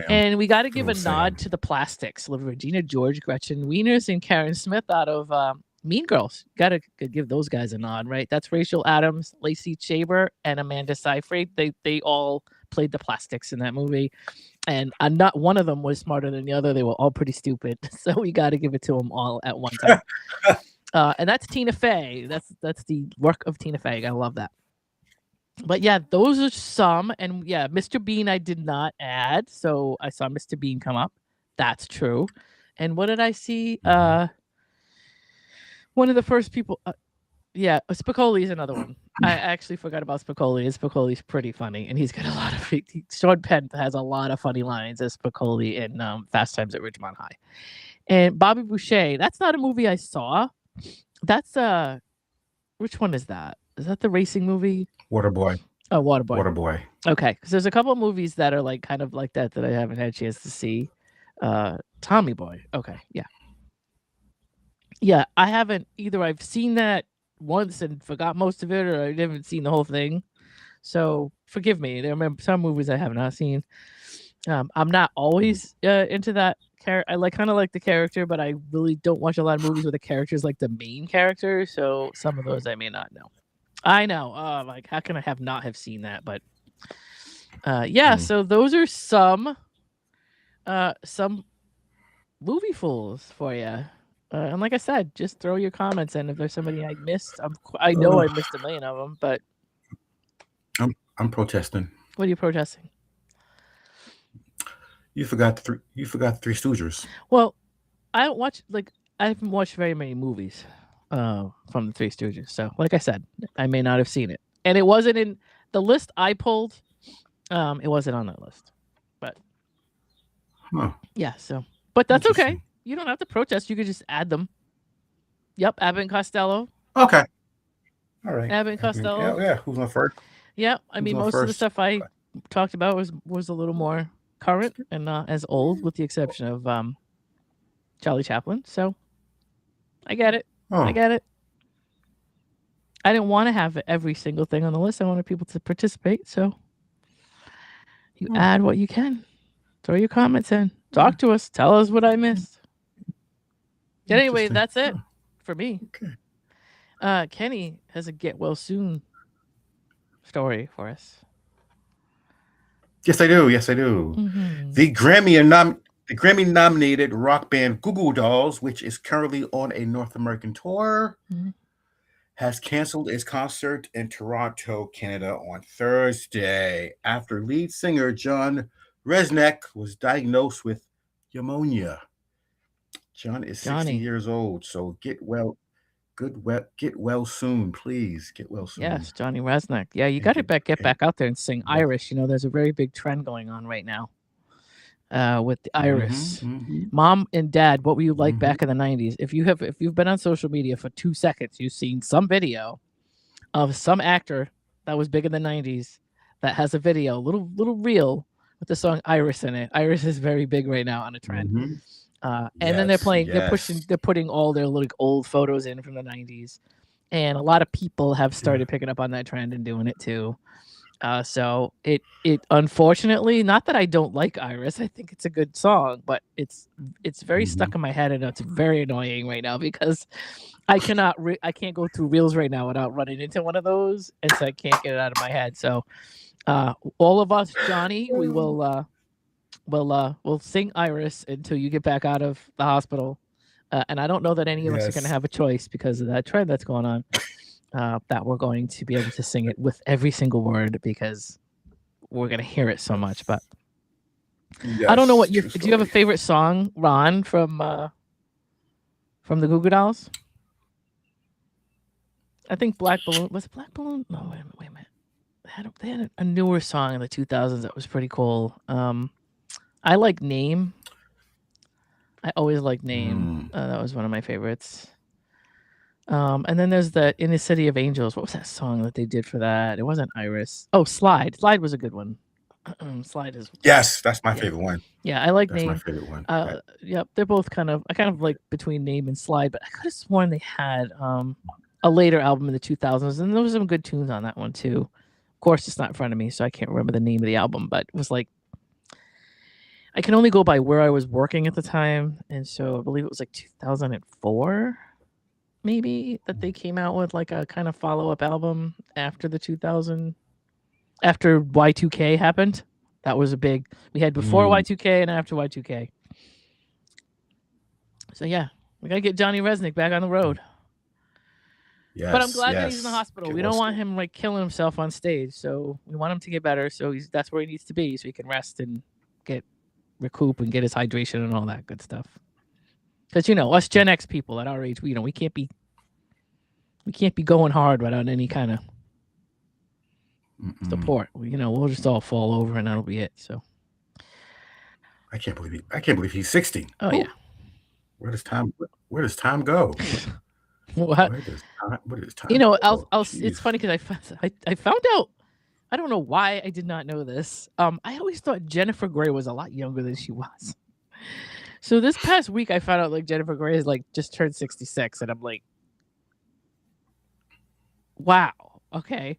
and we got to give a nod to the Plastics, Regina George, Gretchen Wieners, and Karen Smith out of Mean Girls. Got to give those guys a nod, right? That's Rachel Adams, Lacey Chabert, and Amanda Seyfried. They all played the Plastics in that movie, and not one of them was smarter than the other. They were all pretty stupid, so we got to give it to them all at one time. And that's Tina Fey. That's the work of Tina Fey. I love that. But yeah, those are some. And yeah, Mr. Bean I did not add. So I saw Mr. Bean come up. That's true. And what did I see? One of the first people. Yeah, Spicoli is another one. I actually forgot about Spicoli. Spicoli's pretty funny. And he's got a lot of. Sean Penn has a lot of funny lines as Spicoli in Fast Times at Ridgemont High. And Bobby Boucher. That's not a movie I saw. That's which one is that? Is that the racing movie? Waterboy. Oh, Waterboy. Waterboy. Okay, because there's a couple of movies that are like kind of like that I haven't had a chance to see. Tommy Boy. Okay, yeah. I haven't either. I've seen that once and forgot most of it, or I haven't seen the whole thing. So forgive me. There are some movies I have not seen. I'm not always into that character. I kind of like the character, but I really don't watch a lot of movies where the character is like the main character. So some of those I may not know. I know. Like how can I not have seen that? But yeah. So those are some movie fools for you. And like I said, just throw your comments in if there's somebody I missed. I know I missed a million of them, but I'm protesting. What are you protesting? You forgot the Three Stooges. Well, I haven't watched very many movies from the Three Stooges. So, like I said, I may not have seen it, and it wasn't in the list I pulled. It wasn't on that list, but yeah. So, but that's okay. You don't have to protest. You could just add them. Yep, Abbott and Costello. Okay. All right. Abbott and Costello. Yeah. Who's my first? Yeah, I mean, most of the stuff I talked about was a little more current and not as old, with the exception of Charlie Chaplin. So I get it. I get it. I didn't want to have every single thing on the list. I wanted people to participate. So you add what you can. Throw your comments in. Talk to us. Tell us what I missed. Anyway, that's it for me. Okay. Kenny has a get well soon story for us. Yes, I do. Yes, I do. Mm-hmm. The Grammy-nominated rock band Goo Goo Dolls, which is currently on a North American tour, Mm-hmm. has canceled its concert in Toronto, Canada on Thursday after lead singer John Resnick was diagnosed with pneumonia. John is 60 Johnny. years old, so get well soon, please. Get well soon. Yes, Johnny Resnick. Yeah, you And got to get and back out there and sing yes. Irish. There's a very big trend going on right now with the Mm-hmm. Iris. Mm-hmm. Mom and Dad, what were you like Mm-hmm. back in the '90s? If you've been on social media for 2 seconds, you've seen some video of some actor that was big in the '90s that has a video, little reel with the song Iris in it. Iris is very big right now on a trend. Mm-hmm. And then Yes, yes. they're putting all their like old photos in from the '90s, and a lot of people have Yeah. started picking up on that trend and doing it too. So it unfortunately, not that I don't like Iris, I think it's a good song, but it's very Mm-hmm. stuck in my head and it's very annoying right now because I can't go through reels right now without running into one of those, and so I can't get it out of my head. So all of us, Johnny, we'll sing Iris until you get back out of the hospital. And I don't know that any of us are going to Yes. have a choice because of that trend that's going on. That we're going to be able to sing it with every single word because we're going to hear it so much. But I don't know Yes. what you True do. You have a story. favorite song, Ron, from the Goo Goo Dolls? I think Black Balloon was it Black Balloon? No, wait a minute. They had a newer song in the 2000s that was pretty cool. I like Name. I always liked Name. Mm. That was one of my favorites. And then there's the In the City of Angels. What was that song that they did for that? It wasn't Iris. Oh, Slide. Slide was a good one. Slide is Yes, that's my yeah. favorite one. Yeah, I like That's my Name. favorite one. Yep, they're both I kind of like between Name and Slide, but I could have sworn they had a later album in the 2000s, and there was some good tunes on that one too. Of course, it's not in front of me, so I can't remember the name of the album, but it was like I can only go by where I was working at the time, and so I believe it was like 2004, maybe that they came out with like a kind of follow up album after the 2000 after Y2K happened. That was a big. We had before Mm. Y2K and after Y2K. So yeah, we gotta get Johnny Resnick back on the road. But I'm Yes, glad that he's in the yes. hospital. Get We well don't want soon. him like killing himself on stage. So we want him to get better. So that's where he needs to be, so he can rest and get recoup and get his hydration and all that good stuff. Because us Gen X people at our age, we can't be going hard without any kind of Mm-mm. support. We'll just all fall over and that'll be it. So I can't believe he's 60. oh yeah. Oh, where does time go? What Where does time go? Jeez. it's funny because I found out. I don't know why I did not know this. I always thought Jennifer Grey was a lot younger than she was. So this past week, I found out like Jennifer Grey is like just turned 66, and I'm like, wow, okay.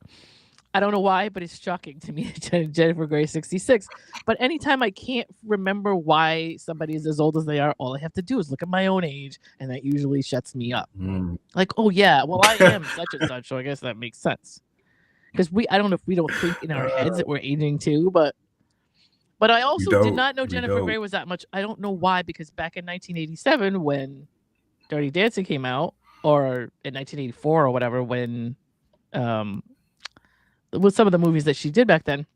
I don't know why, but it's shocking to me that Jennifer Grey is 66. But anytime I can't remember why somebody is as old as they are, all I have to do is look at my own age, and that usually shuts me up. Mm. Like, oh yeah, well I am such and such, so I guess that makes sense. Because I don't know if we don't think in our heads that we're aging too, but I We also did don't. not know We Jennifer don't. Grey was that much. I don't know why, because back in 1987 when Dirty Dancing came out, or in 1984 or whatever, when um with some of the movies that she did back then,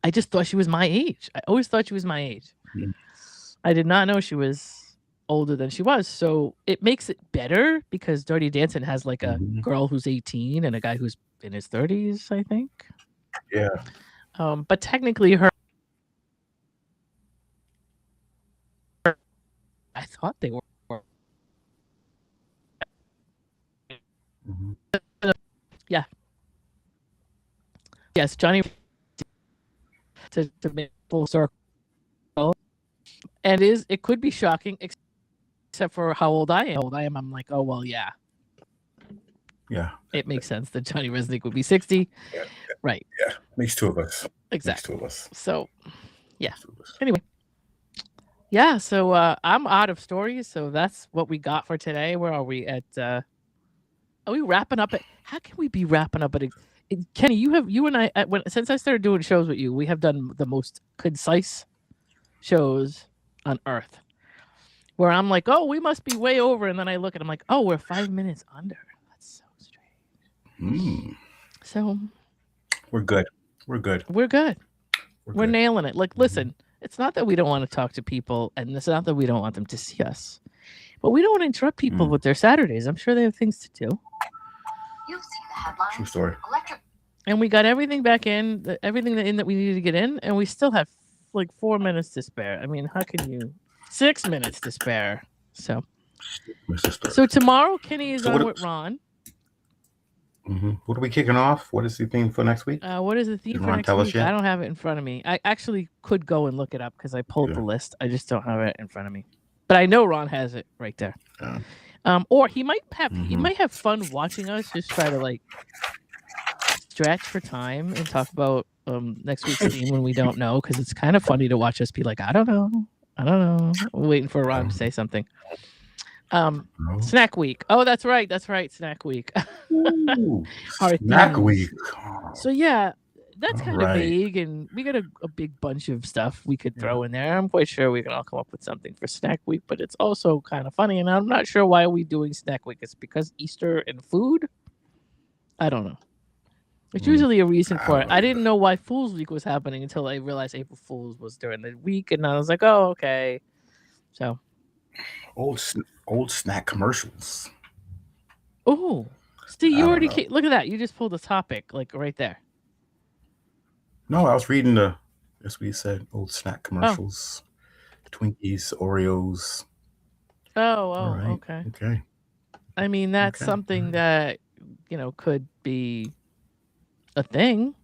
I just thought she was my age. I always thought she was my age. Mm. I did not know she was older than she was. So it makes it better because Dirty Dancing has like a Mhm. girl who's 18 and a guy who's in his 30s, I think. Yeah. But technically, I thought they were. Mhm. Yeah. Yes, Johnny to make full circle. And it could be shocking, except for how old I am. I'm like, oh well, yeah. Yeah. It makes sense that Johnny Resnick would be 60. Yeah. Right. Yeah. Makes two of us. Makes two Exactly. of us. So yeah. Makes two of us. Anyway. Yeah, so I'm out of stories, so that's what we got for today. Where are we at Are we wrapping up at? How can we be wrapping up at? Kenny, you and I since I started doing shows with you, we have done the most concise shows on earth. Where I'm like, oh, we must be way over, and then I look and I'm like, oh, we're 5 minutes under. That's so strange. So we're good. We're good. We're good. We're nailing it. Like, listen, it's not that we don't want to talk to people, and it's not that we don't want them to see us, but we don't want to interrupt people with their Saturdays. I'm sure they have things to do. You've seen the headline. True story. And we got everything back in, everything that we needed to get in, and we still have like 4 minutes to spare. I mean, how can you? 6 minutes to spare. So tomorrow, Kenny is on with Ron. What are we kicking off? What is the theme for next week? What is the theme for next week? I don't have it in front of me. I actually could go and look it up because I pulled the list. I just don't have it in front of me. But I know Ron has it right there. Or he might have fun watching us just try to like stretch for time and talk about next week's theme when we don't know, because it's kind of funny to watch us be like, I don't know. I'm waiting for Ron to say something. Snack week. Oh, that's right. Snack week. Ooh, snack week. So yeah, that's kind of vague, and we got a big bunch of stuff we could throw in there. I'm quite sure we can all come up with something for snack week, but it's also kind of funny, and I'm not sure why are we doing snack week. It's because Easter and food. I don't know. It's usually a reason for it. I didn't know why Fool's Week was happening until I realized April Fool's was during the week, and I was like, oh, okay. So old snack commercials. Oh, Steve, you already look at that. You just pulled a topic like right there. No, I was reading as we said, old snack commercials, Twinkies, Oreos. Okay. Okay. I mean, that's something that could be a thing.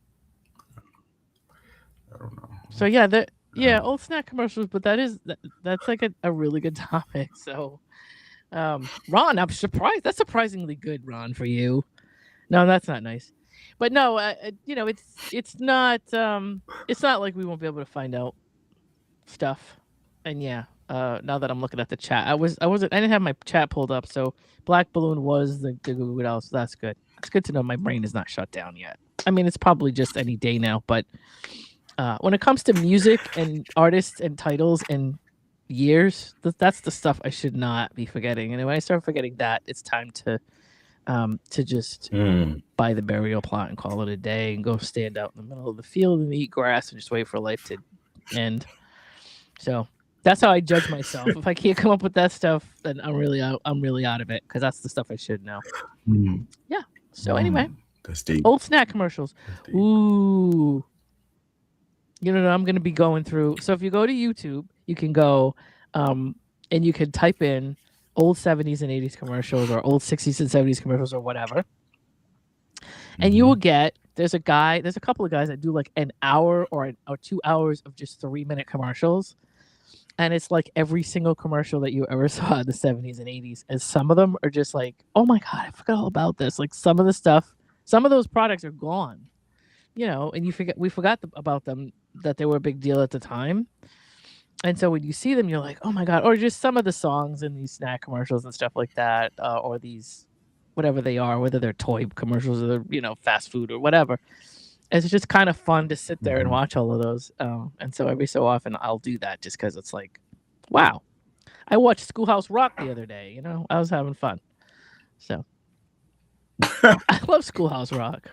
I don't know. So yeah, old snack commercials, but that's like a really good topic. So, Ron, I'm surprised. That's surprisingly good, Ron, for you. No, that's not nice. But no, it's not like we won't be able to find out stuff. And now that I'm looking at the chat, I didn't have my chat pulled up, so Black Balloon was the Google else. So that's good. It's good to know my brain is not shut down yet. I mean, it's probably just any day now, but when it comes to music and artists and titles and years, that's the stuff I should not be forgetting. And when I start forgetting that, it's time to just buy the burial plot and call it a day and go stand out in the middle of the field and eat grass and just wait for life to end. So that's how I judge myself. If I can't come up with that stuff, then I'm really out of it, because that's the stuff I should know. Yeah. So anyway, old snack commercials. Ooh. I'm going to be going through. So if you go to YouTube, you can go and you can type in old 70s and 80s commercials or old 60s and 70s commercials or whatever. And you will get, there's a couple of guys that do like an hour or 2 hours of just 3-minute commercials. And it's like every single commercial that you ever saw in the 70s and 80s. And some of them are just like, oh my God, I forgot all about this. Like some of those products are gone, and we forgot about them, that they were a big deal at the time. And so when you see them, you're like, oh my God. Or just some of the songs in these snack commercials and stuff like that, or these, whatever they are, whether they're toy commercials or they're, fast food or whatever. It's just kind of fun to sit there and watch all of those. And so every so often I'll do that just because it's like, wow. I watched Schoolhouse Rock the other day. I was having fun. So I love Schoolhouse Rock.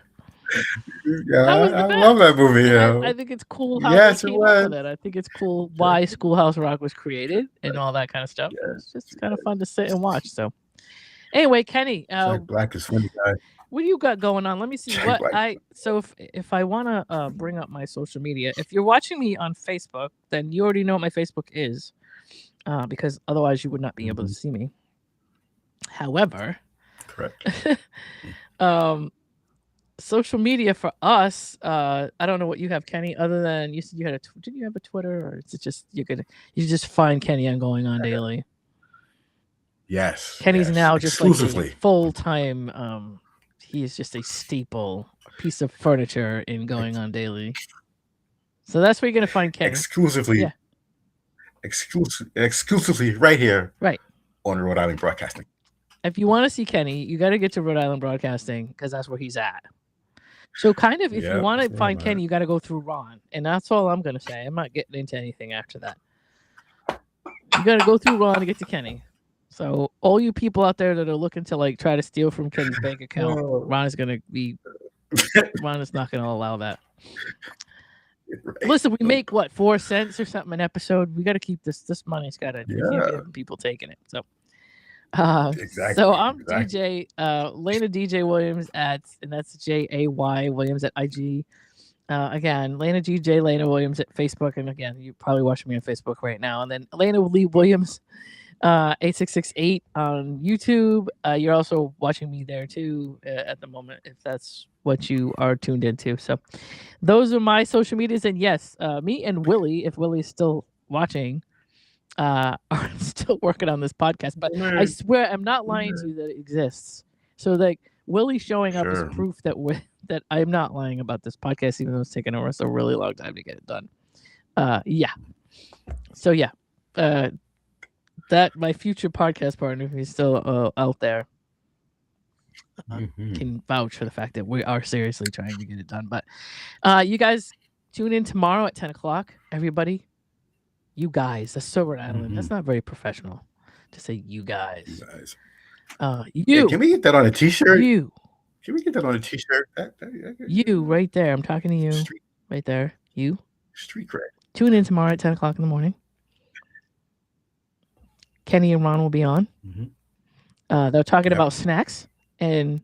Yeah, I love that movie. Yeah. I think it's cool how they came up with it. I think it's cool why Schoolhouse Rock was created and all that kind of stuff. Yeah. It's just kind of fun to sit and watch. So anyway, Kenny, Black is funny guy. What do you got going on? Let me see So if I want to bring up my social media, if you're watching me on Facebook, then you already know what my Facebook is, because otherwise you would not be able to see me. However, correct. Social media for us, I don't know what you have, Kenny, other than you said you had did you have a Twitter, or is it just you just find Kenny on Going On Daily? Yes. Kenny's now just exclusively like full-time. He is just a staple, piece of furniture in Going On Daily. So that's where you're gonna find Kenny. Exclusively right here. Right. On Rhode Island Broadcasting. if you want to see Kenny, you got to get to Rhode Island Broadcasting because that's where he's at. So kind of, if you Yep, want that's to where find I'm Kenny, at. you got to go through Ron, and that's all I'm gonna say. I'm not getting into anything after that. You got to go through Ron to get to Kenny. So all you people out there that are looking to like try to steal from Kenny's bank account, Oh. Ron is gonna be. Ron is not gonna allow that. Right. Listen, we make what 4 cents or something an episode. We got to keep this. This money's got to. We can't Yeah. be having people taking it. So. Exactly. So I'm exactly. DJ Lena DJ Williams and that's JAY Williams at IG. Again, Lena DJ Lena Williams at Facebook, and again, you're probably watching me on Facebook right now. And then Lena Lee Williams, 8668 on YouTube. You're also watching me there too at the moment, if that's what you are tuned into. So those are my social medias, and yes, me and Willie, if Willie's still watching, are still working on this podcast, but I swear I'm not lying to you that it exists. So like Willie showing up is Sure. proof that that I'm not lying about this podcast, even though it's taken us a really long time to get it done. Yeah. So yeah, that my future podcast partner, who's still out there, Mhm. can vouch for the fact that we are seriously trying to get it done. But you guys tune in tomorrow at 10 o'clock, everybody. You guys, that's so Rhode Island. That's not very professional to say you guys. You guys. You. Yeah, can we get that on a T-shirt? You. Can we get that on a T-shirt? You right there. I'm talking to you. Street, right there. You. street cred. Tune in tomorrow at 10 o'clock in the morning. Kenny and Ron will be on. They're talking about snacks, and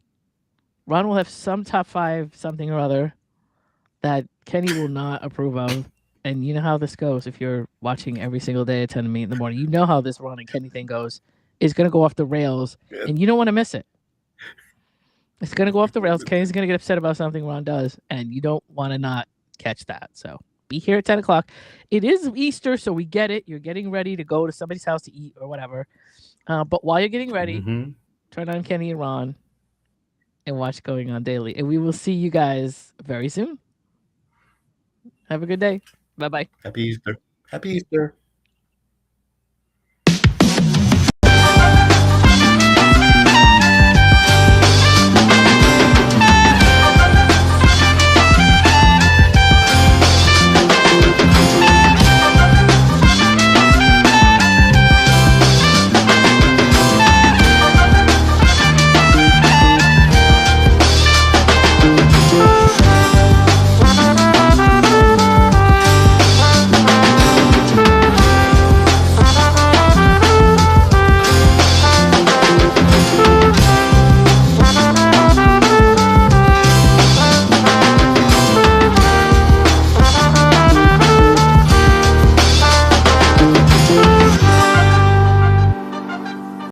Ron will have some top 5 something or other that Kenny will not approve of. And you know how this goes if you're watching every single day at 10 to me in the morning. You know how this Ron and Kenny thing goes. It's going to go off the rails, and you don't want to miss it. It's going to go off the rails. Kenny's going to get upset about something Ron does, and you don't want to not catch that. So be here at 10 o'clock. It is Easter, so we get it. You're getting ready to go to somebody's house to eat or whatever. But while you're getting ready, turn on Kenny and Ron and watch Going On Daily. And we will see you guys very soon. Have a good day. Bye-bye. Happy Easter. Happy Easter.